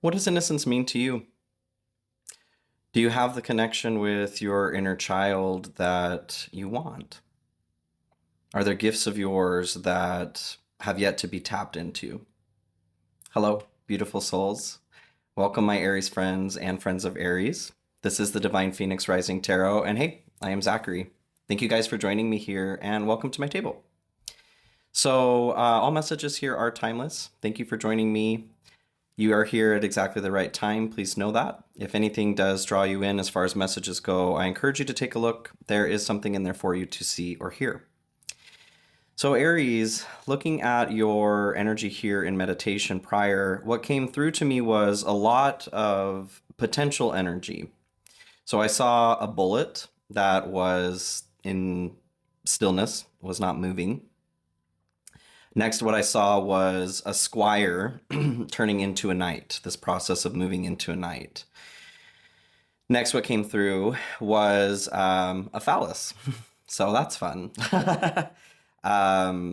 What does innocence mean to you? Do you have the connection with your inner child that you want? Are there gifts of yours that have yet to be tapped into? Hello, beautiful souls. Welcome, my Aries friends and friends of Aries. This is the Divine Phoenix Rising Tarot, and hey, I am Zachary. Thank you guys for joining me here, and welcome to my table. So, all messages here are timeless. Thank you for joining me. You are here at exactly the right time. Please know that. If anything does draw you in as far as messages go, I encourage you to take a look. There is something in there for you to see or hear. So Aries, looking at your energy here in meditation prior, what came through to me was a lot of potential energy. So I saw a bullet that was in stillness, was not moving. Next, what I saw was a squire turning into a knight, this process of moving into a knight. Next, what came through was a phallus. So that's fun. That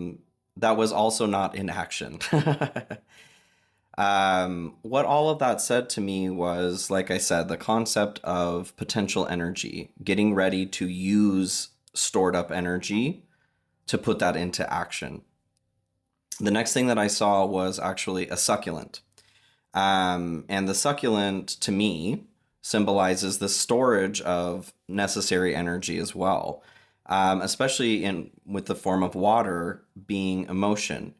was also not in action. What all of that said to me was, like I said, the concept of potential energy, getting ready to use stored up energy to put that into action. The next thing that I saw was actually a succulent. And the succulent, to me, symbolizes the storage of necessary energy as well, especially with the form of water being emotion.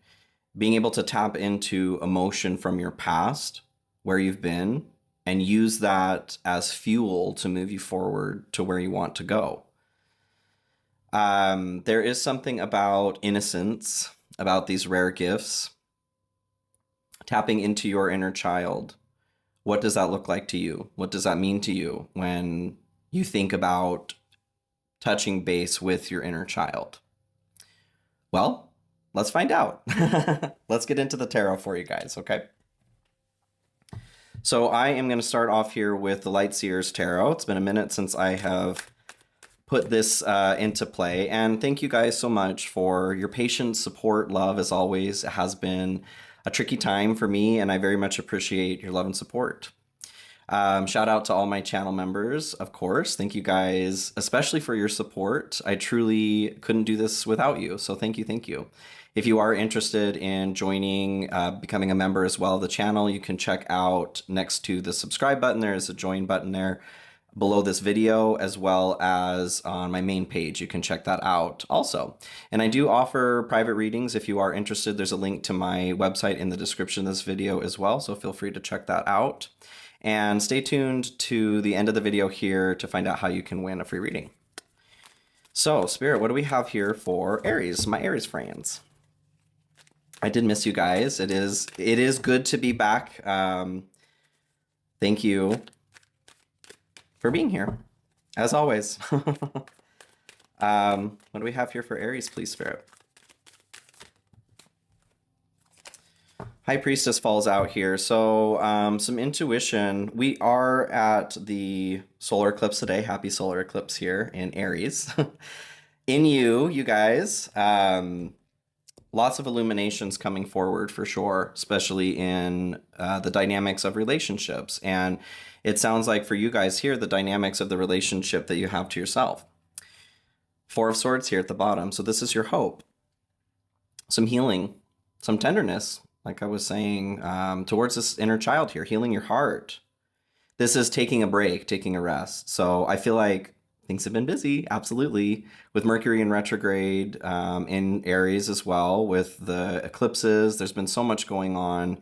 Being able to tap into emotion from your past, where you've been, and use that as fuel to move you forward to where you want to go. There is something about innocence, about these rare gifts, tapping into your inner child. What does that look like to you? What does that mean to you when you think about touching base with your inner child? Well, let's find out. Let's get into the tarot for you guys, okay? So I am going to start off here with the Light Seers Tarot. It's been a minute since I have put this into play, and thank you guys so much for your patience, support, love. As always, it has been a tricky time for me, and I very much appreciate your love and support. Shout out to all my channel members, of course. Thank you guys, especially for your support. I truly couldn't do this without you, so thank you, thank you. If you are interested in joining, becoming a member as well of the channel, you can check out next to the subscribe button. There is a join button there below this video, as well as on my main page. You can check that out also. And I do offer private readings if you are interested. There's a link to my website in the description of this video as well, so feel free to check that out. And stay tuned to the end of the video here to find out how you can win a free reading. So, Spirit, what do we have here for Aries, my Aries friends? I did miss you guys. It is good to be back. Thank you for being here, as always. What do we have here for Aries, please, Spirit? High Priestess falls out here. So some intuition. We are at the solar eclipse today. Happy solar eclipse here in Aries. In you guys, lots of illuminations coming forward for sure, especially in the dynamics of relationships. And it sounds like for you guys here, the dynamics of the relationship that you have to yourself. Four of Swords here at the bottom. So this is your hope. Some healing, some tenderness, like I was saying, towards this inner child here, healing your heart. This is taking a break, taking a rest. So I feel like things have been busy, absolutely, with Mercury in retrograde in Aries as well, with the eclipses. There's been so much going on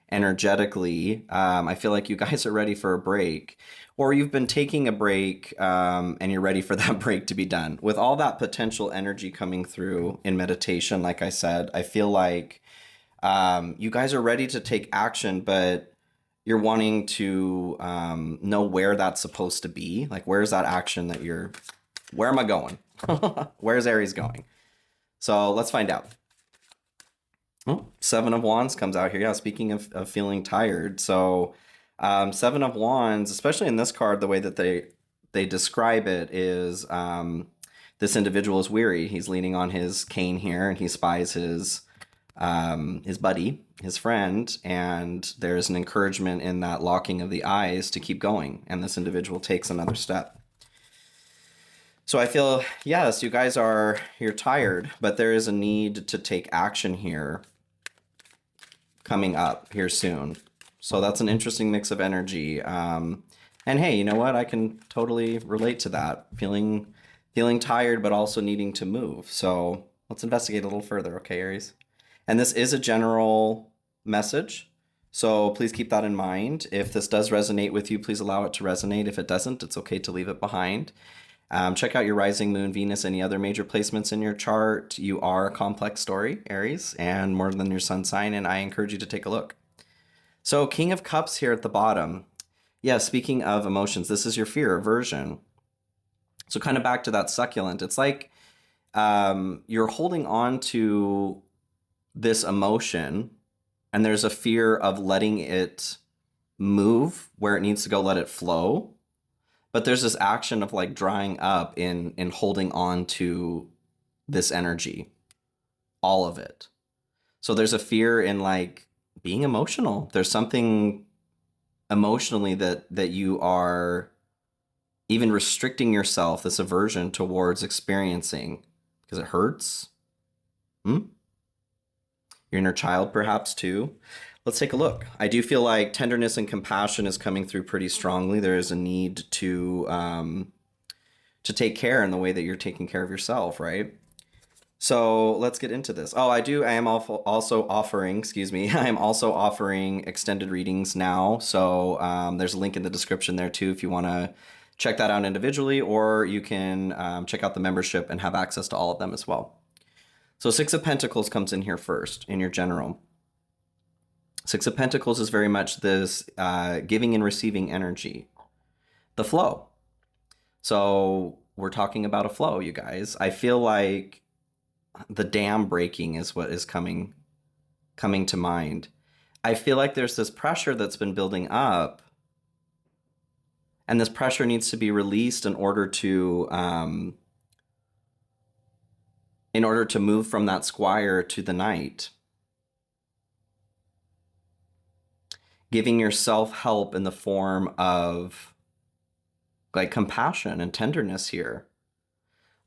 energetically. I feel like you guys are ready for a break, or you've been taking a break and you're ready for that break to be done. With all that potential energy coming through in meditation, like I said, I feel like you guys are ready to take action, but you're wanting to know where that's supposed to be. Like, where's that action that where am I going? Where's Aries going? So let's find out. Oh, Seven of Wands comes out here. Yeah, speaking of feeling tired. So Seven of Wands, especially in this card, the way that they describe it is this individual is weary. He's leaning on his cane here, and he spies his his buddy, his friend, and there's an encouragement in that locking of the eyes to keep going, and this individual takes another step. So I feel, yes, you're tired, but there is a need to take action here coming up here soon. So that's an interesting mix of energy. And hey, you know what? I can totally relate to that. Feeling tired, but also needing to move. So let's investigate a little further, okay, Aries? And this is a general message. So please keep that in mind. If this does resonate with you, please allow it to resonate. If it doesn't, it's okay to leave it behind. Check out your rising moon, Venus, any other major placements in your chart. You are a complex story, Aries, and more than your sun sign, and I encourage you to take a look. So King of Cups here at the bottom. Yeah, speaking of emotions, this is your fear, aversion. So kind of back to that succulent. It's like you're holding on to this emotion, and there's a fear of letting it move where it needs to go, let it flow. But there's this action of like drying up in holding on to this energy, all of it. So there's a fear in like being emotional. There's something emotionally that you are even restricting yourself, this aversion towards experiencing because it hurts. Your inner child perhaps too. Let's take a look. I do feel like tenderness and compassion is coming through pretty strongly. There is a need to take care in the way that you're taking care of yourself, right? So let's get into this. Oh, I am also offering, excuse me, I am also offering extended readings now. So there's a link in the description there too if you want to check that out individually, or you can check out the membership and have access to all of them as well. So Six of Pentacles comes in here first in your general. Six of Pentacles is very much this giving and receiving energy, the flow. So we're talking about a flow, you guys. I feel like the dam breaking is what is coming to mind. I feel like there's this pressure that's been building up, and this pressure needs to be released in order to move from that squire to the knight. Giving yourself help in the form of like compassion and tenderness here.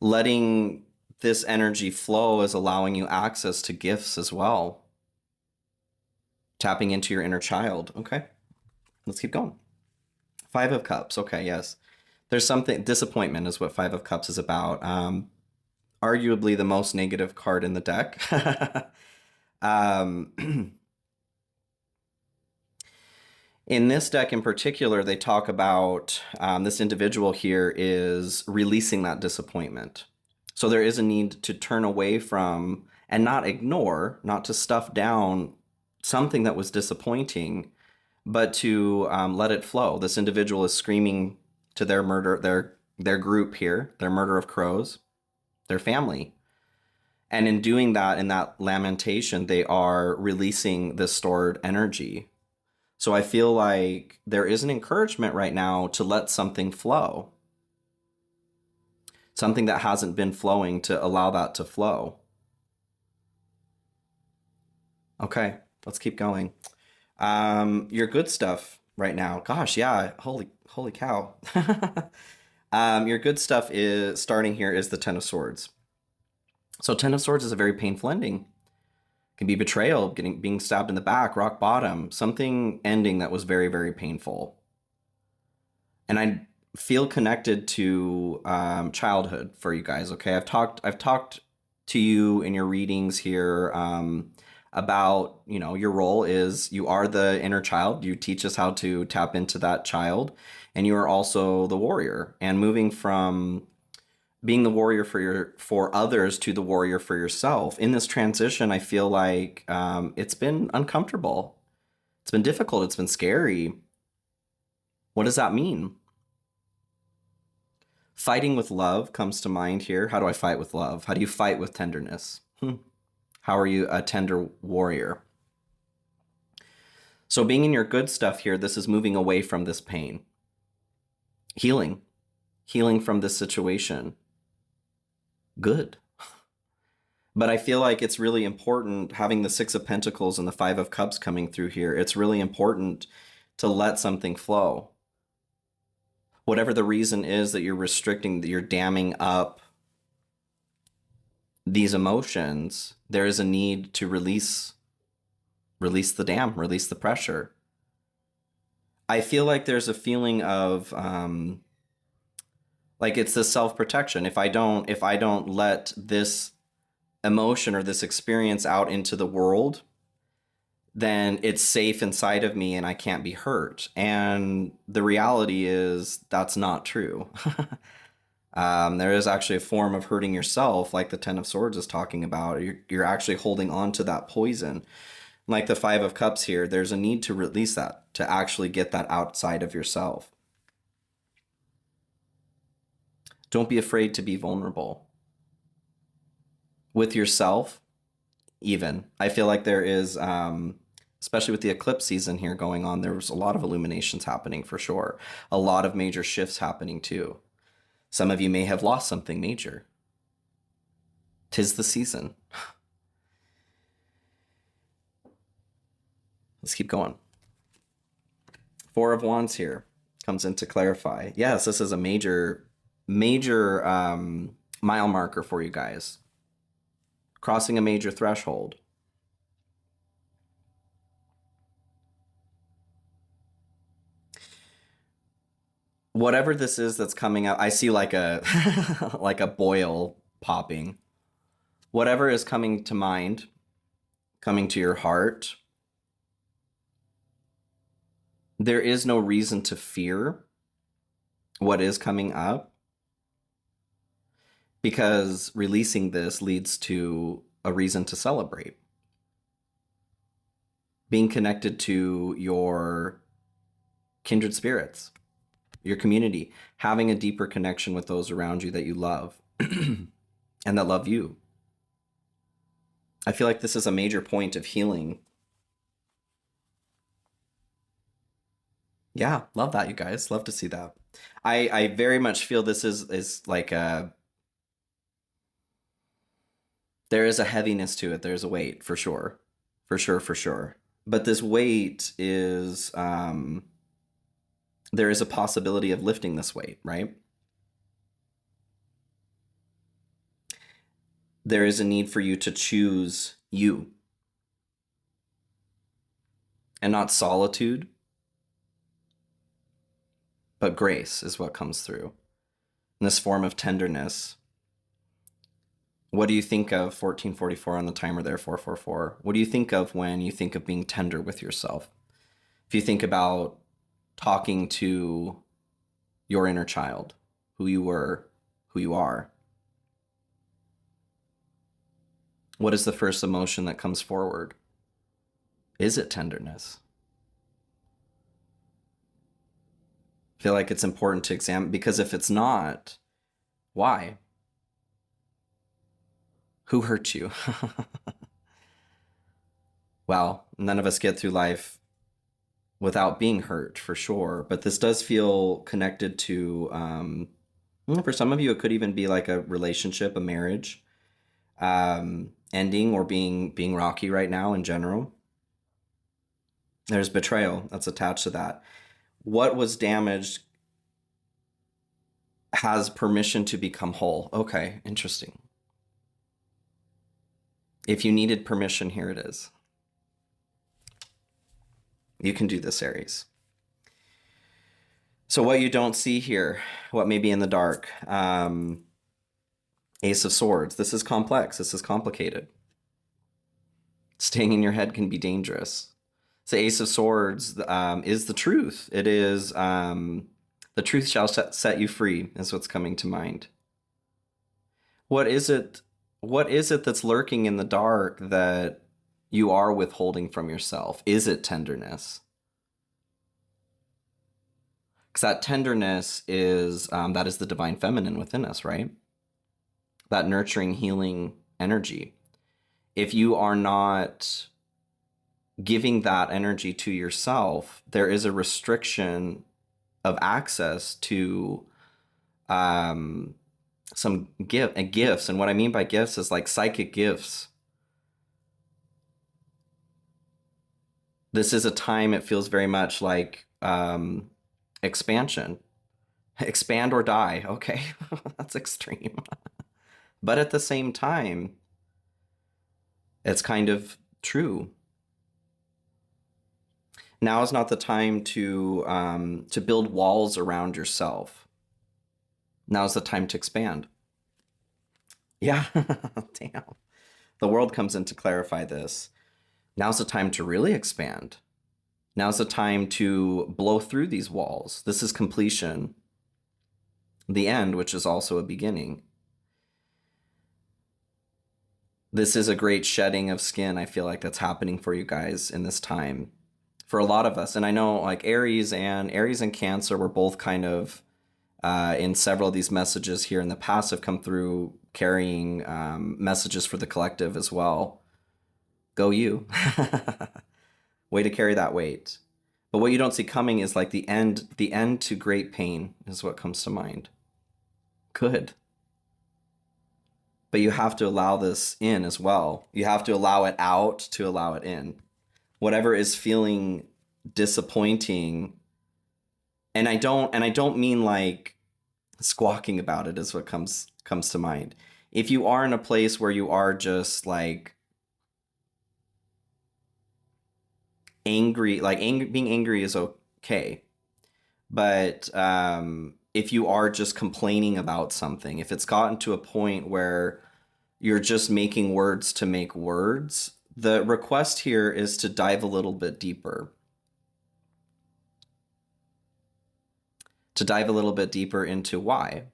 Letting this energy flow is allowing you access to gifts as well. Tapping into your inner child. Okay, let's keep going. Five of Cups. Okay, yes. There's something, disappointment is what Five of Cups is about. Arguably the most negative card in the deck. In this deck in particular, they talk about this individual here is releasing that disappointment. So there is a need to turn away from and not ignore, not to stuff down something that was disappointing, but to let it flow. This individual is screaming to their murder, their group here, their murder of crows, their family. And in doing that, in that lamentation, they are releasing this stored energy. So I feel like there is an encouragement right now to let something flow. Something that hasn't been flowing, to allow that to flow. Okay, let's keep going. Your good stuff right now. Gosh, yeah, holy cow. Your good stuff is starting here is the Ten of Swords. So Ten of Swords is a very painful ending. Can be betrayal, being stabbed in the back, rock bottom, something ending that was very, very painful. And I feel connected to childhood for you guys. Okay, I've talked to you in your readings here about, your role is you are the inner child. You teach us how to tap into that child, and you are also the warrior. And moving from being the warrior for others to the warrior for yourself. In this transition, I feel like it's been uncomfortable. It's been difficult. It's been scary. What does that mean? Fighting with love comes to mind here. How do I fight with love? How do you fight with tenderness? How are you a tender warrior? So being in your good stuff here, this is moving away from this pain. Healing from this situation. Good. But I feel like it's really important having the Six of Pentacles and the Five of Cups coming through here. It's really important to let something flow. Whatever the reason is that you're restricting, that you're damming up these emotions, there is a need to release the dam, release the pressure. I feel like there's a feeling of like it's the self-protection. If I don't let this emotion or this experience out into the world, then it's safe inside of me and I can't be hurt. And the reality is that's not true. There is actually a form of hurting yourself, like the Ten of Swords is talking about. You're actually holding on to that poison. Like the Five of Cups here, there's a need to release that, to actually get that outside of yourself. Don't be afraid to be vulnerable with yourself, even. I feel like there is, especially with the eclipse season here going on, there was a lot of illuminations happening for sure. A lot of major shifts happening too. Some of you may have lost something major. 'Tis the season. Let's keep going. Four of Wands here comes in to clarify. Yes, this is a major mile marker for you guys. Crossing a major threshold. Whatever this is that's coming up, I see like a like a boil popping. Whatever is coming to mind, coming to your heart, there is no reason to fear what is coming up, because releasing this leads to a reason to celebrate. Being connected to your kindred spirits, your community, having a deeper connection with those around you that you love and that love you. I feel like this is a major point of healing. Yeah, love that, you guys. Love to see that. I very much feel this is like a, there is a heaviness to it. There's a weight for sure. For sure, for sure. But this weight is there is a possibility of lifting this weight, right? There is a need for you to choose you and not solitude, but grace is what comes through. In this form of tenderness. What do you think of 1444 on the timer there, 444? What do you think of when you think of being tender with yourself? If you think about talking to your inner child, who you were, who you are, what is the first emotion that comes forward? Is it tenderness? I feel like it's important to examine, because if it's not, why? Who hurt you? Well, none of us get through life without being hurt, for sure. But this does feel connected to, for some of you, it could even be like a relationship, a marriage, ending or being rocky right now in general. There's betrayal that's attached to that. What was damaged has permission to become whole. Okay, interesting. If you needed permission, here it is. You can do this, Aries. So what you don't see here, what may be in the dark, Ace of Swords. This is complex. This is complicated. Staying in your head can be dangerous. So Ace of Swords is the truth. It is the truth shall set you free is what's coming to mind. What is it? What is it that's lurking in the dark that you are withholding from yourself? Is it tenderness? Because that tenderness is that is the divine feminine within us, right? That nurturing, healing energy. If you are not giving that energy to yourself, there is a restriction of access to some gifts. And what I mean by gifts is like psychic gifts. This is a time, it feels very much like expansion. Expand or die. Okay, that's extreme. But at the same time, it's kind of true. Now is not the time to build walls around yourself. Now is the time to expand. Yeah, damn. The world comes in to clarify this. Now's the time to really expand. Now's the time to blow through these walls. This is completion. The end, which is also a beginning. This is a great shedding of skin, I feel like that's happening for you guys in this time. For a lot of us, and I know like Aries and Cancer were both kind of in several of these messages here in the past have come through carrying messages for the collective as well. Go you. Way to carry that weight. But what you don't see coming is like the end to great pain is what comes to mind. Good. But you have to allow this in as well. You have to allow it out to allow it in. Whatever is feeling disappointing, and I don't mean like squawking about it is what comes to mind. If you are in a place where you are just like angry, being angry is okay. But if you are just complaining about something, if it's gotten to a point where you're just making words to make words, the request here is to dive a little bit deeper. To dive a little bit deeper into why.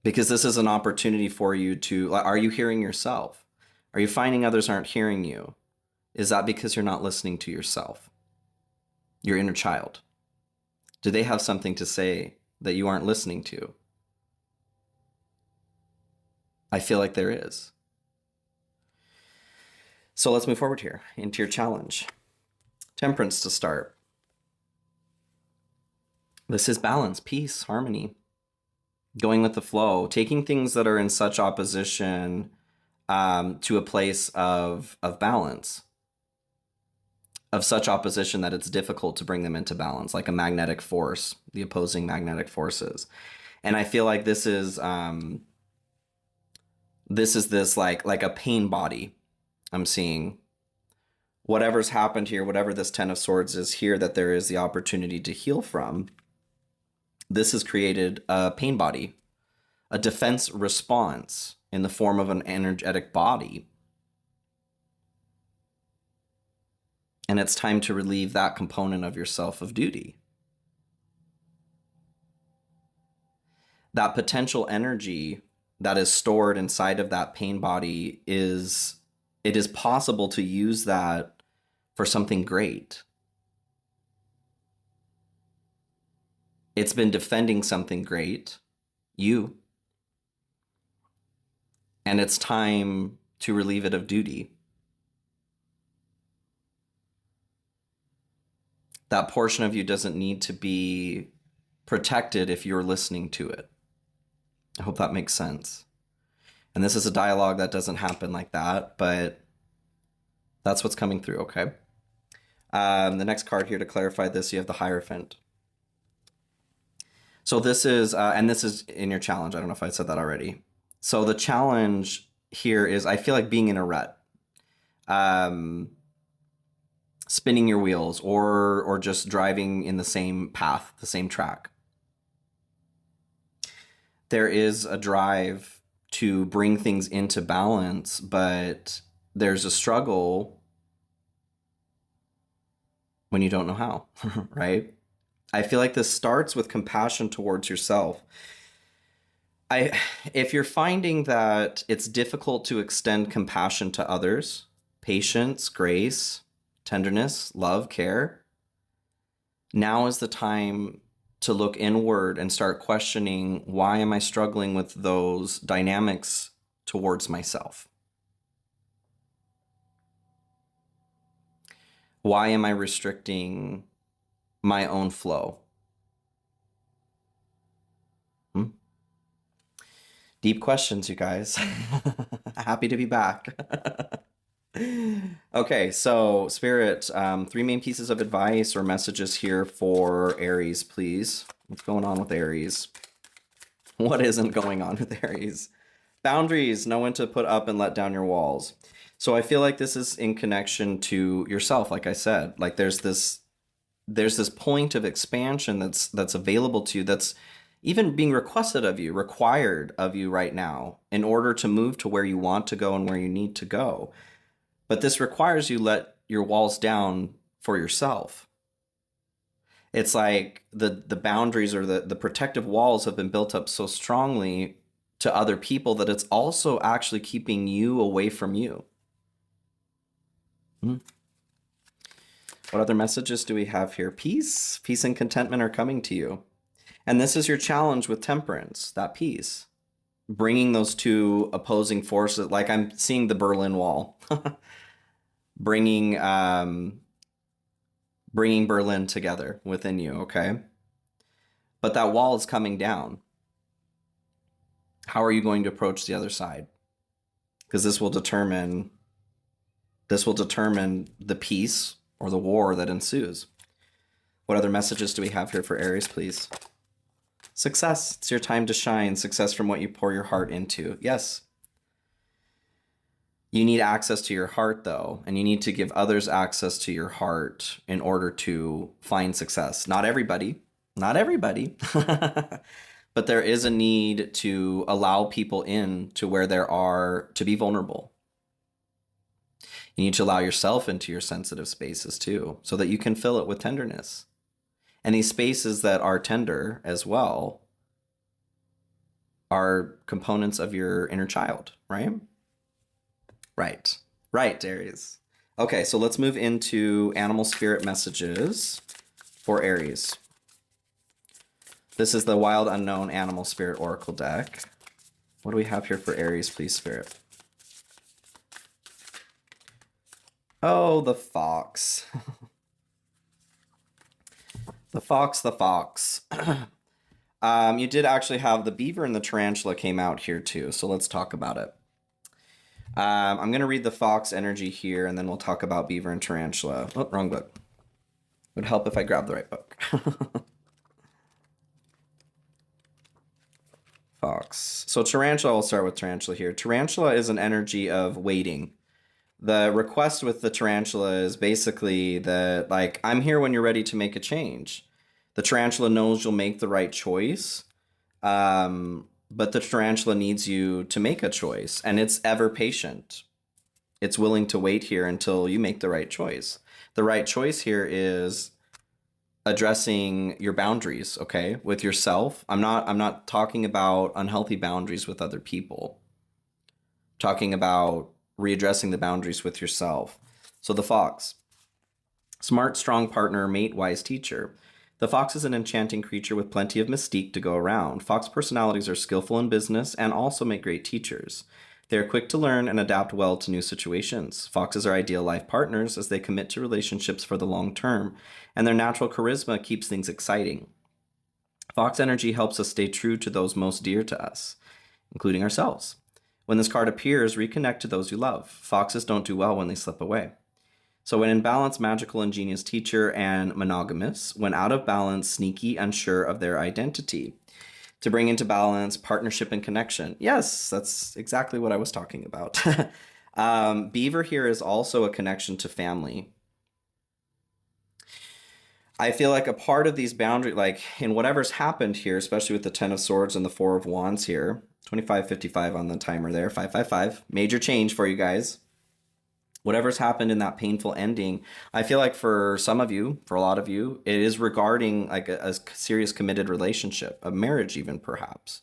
Because this is an opportunity for you to, are you hearing yourself? Are you finding others aren't hearing you? Is that because you're not listening to yourself? Your inner child? Do they have something to say that you aren't listening to? I feel like there is. So let's move forward here into your challenge. Temperance to start. This is balance, peace, harmony, going with the flow, taking things that are in such opposition to a place of balance, of such opposition that it's difficult to bring them into balance, like a magnetic force, the opposing magnetic forces. And I feel like this is this like a pain body. I'm seeing whatever's happened here, whatever this Ten of Swords is here, that there is the opportunity to heal from. This has created a pain body, a defense response in the form of an energetic body. And it's time to relieve that component of yourself of duty. That potential energy that is stored inside of that pain body it is possible to use that for something great. It's been defending something great, you. And it's time to relieve it of duty. That portion of you doesn't need to be protected if you're listening to it. I hope that makes sense. And this is a dialogue that doesn't happen like that, but that's what's coming through, okay? The next card here to clarify this, you have the Hierophant. So this is, and this is in your challenge. I don't know if I said that already. So the challenge here is, I feel like being in a rut. Spinning your wheels or just driving in the same path, the same track. There is a drive to bring things into balance, but there's a struggle when you don't know how, right? I feel like this starts with compassion towards yourself. If you're finding that it's difficult to extend compassion to others, patience, grace, tenderness, love, care, now is the time to look inward and start questioning, why am I struggling with those dynamics towards myself? Why am I restricting my own flow? Deep questions, you guys. Happy to be back. Okay, so Spirit, three main pieces of advice or messages here for Aries, please. What's going on with Aries? What isn't going on with Aries? Boundaries, know when to put up and let down your walls. So I feel like this is in connection to yourself, like I said. Like there's this point of expansion that's available to you, that's even being requested of you, required of you right now in order to move to where you want to go and where you need to go. But this requires you let your walls down for yourself. It's like the boundaries or the protective walls have been built up so strongly to other people that it's also actually keeping you away from you. Hmm. What other messages do we have here? Peace. Peace and contentment are coming to you. And this is your challenge with temperance, that peace. Bringing those two opposing forces, like I'm seeing the Berlin Wall, bringing bringing Berlin together within you, okay? But that wall is coming down. How are you going to approach the other side? Because this will determine the peace or the war that ensues. What other messages do we have here for Aries, please? Success. It's your time to shine. Success from what you pour your heart into. Yes. You need access to your heart, though, and you need to give others access to your heart in order to find success. Not everybody, not everybody, but there is a need to allow people in to where there are to be vulnerable. You need to allow yourself into your sensitive spaces too, so that you can fill it with tenderness. And these spaces that are tender as well are components of your inner child, right? Right. Right, Aries. Okay, so let's move into animal spirit messages for Aries. This is the Wild Unknown Animal Spirit Oracle deck. What do we have here for Aries, please, Spirit? Oh, the fox. The fox, the fox. You did actually have the beaver and the tarantula came out here too, so let's talk about it. I'm going to read the fox energy here, and then we'll talk about beaver and tarantula. Oh, wrong book. Would help if I grabbed the right book. Fox. So tarantula, I'll start with tarantula here. Tarantula is an energy of waiting. The request with the tarantula is basically that, like, I'm here when you're ready to make a change. The tarantula knows you'll make the right choice, but the tarantula needs you to make a choice, and it's ever patient. It's willing to wait here until you make the right choice. The right choice here is addressing your boundaries, okay, with yourself. I'm not talking about unhealthy boundaries with other people. I'm talking about readdressing the boundaries with yourself. So the fox. Smart, strong partner, mate, wise teacher. The fox is an enchanting creature with plenty of mystique to go around. Fox personalities are skillful in business and also make great teachers. They are quick to learn and adapt well to new situations. Foxes are ideal life partners as they commit to relationships for the long term, and their natural charisma keeps things exciting. Fox energy helps us stay true to those most dear to us, including ourselves. When this card appears, reconnect to those you love. Foxes don't do well when they slip away. So when in balance, magical, ingenious teacher, and monogamous. When out of balance, sneaky, unsure of their identity. To bring into balance, partnership and connection. Yes, that's exactly what I was talking about. Beaver here is also a connection to family. I feel like a part of these boundaries, like in whatever's happened here, especially with the Ten of Swords and the Four of Wands here, 25:55 on the timer there, 555, major change for you guys. Whatever's happened in that painful ending, I feel like for some of you, for a lot of you, it is regarding like a serious committed relationship, a marriage even perhaps.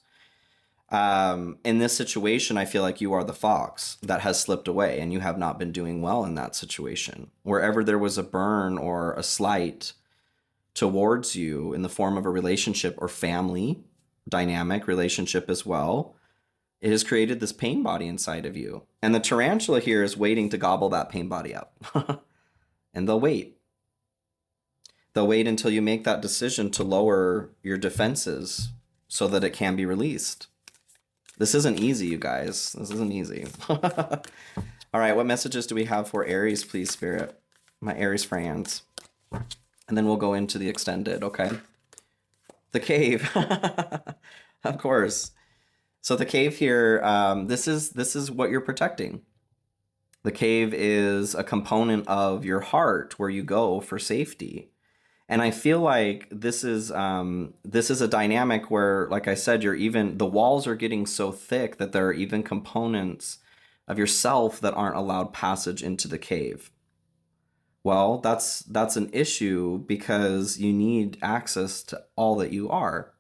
In this situation, I feel like you are the fox that has slipped away and you have not been doing well in that situation. Wherever there was a burn or a slight towards you in the form of a relationship or family dynamic relationship as well, it has created this pain body inside of you. And the tarantula here is waiting to gobble that pain body up. And they'll wait. They'll wait until you make that decision to lower your defenses so that it can be released. This isn't easy, you guys. This isn't easy. All right, what messages do we have for Aries, please, Spirit? My Aries friends. And then we'll go into the extended, okay? The cave. Of course. So the cave here, this is what you're protecting. The cave is a component of your heart where you go for safety. And I feel like this is a dynamic where, like I said, you're even the walls are getting so thick that there are even components of yourself that aren't allowed passage into the cave. Well, that's an issue because you need access to all that you are.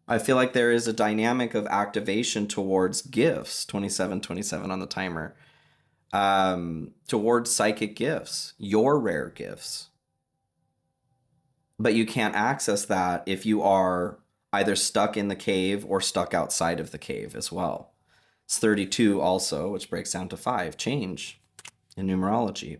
I feel like there is a dynamic of activation towards gifts, 2727 on the timer, towards psychic gifts, your rare gifts. But you can't access that if you are either stuck in the cave or stuck outside of the cave as well. It's 32 also, which breaks down to 5. Change in numerology.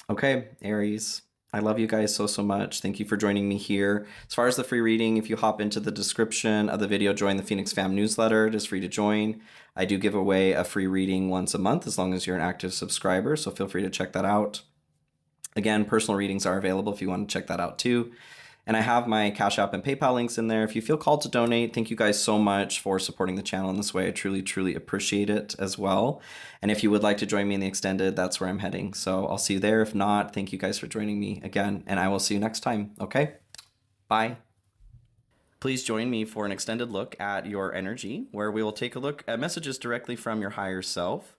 Okay, Aries. I love you guys so, so much. Thank you for joining me here. As far as the free reading, if you hop into the description of the video, join the Phoenix Fam newsletter. It is free to join. I do give away a free reading once a month as long as you're an active subscriber, so feel free to check that out. Again, personal readings are available if you want to check that out too. And I have my Cash App and PayPal links in there. If you feel called to donate, thank you guys so much for supporting the channel in this way. I truly, truly appreciate it as well. And if you would like to join me in the extended, that's where I'm heading. So I'll see you there. If not, thank you guys for joining me again, and I will see you next time. Okay? Bye. Please join me for an extended look at your energy, where we will take a look at messages directly from your higher self,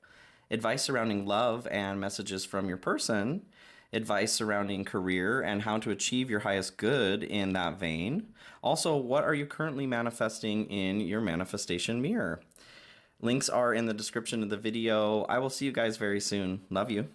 advice surrounding love and messages from your person, advice surrounding career and how to achieve your highest good in that vein. Also, what are you currently manifesting in your manifestation mirror? Links are in the description of the video. I will see you guys very soon. Love you.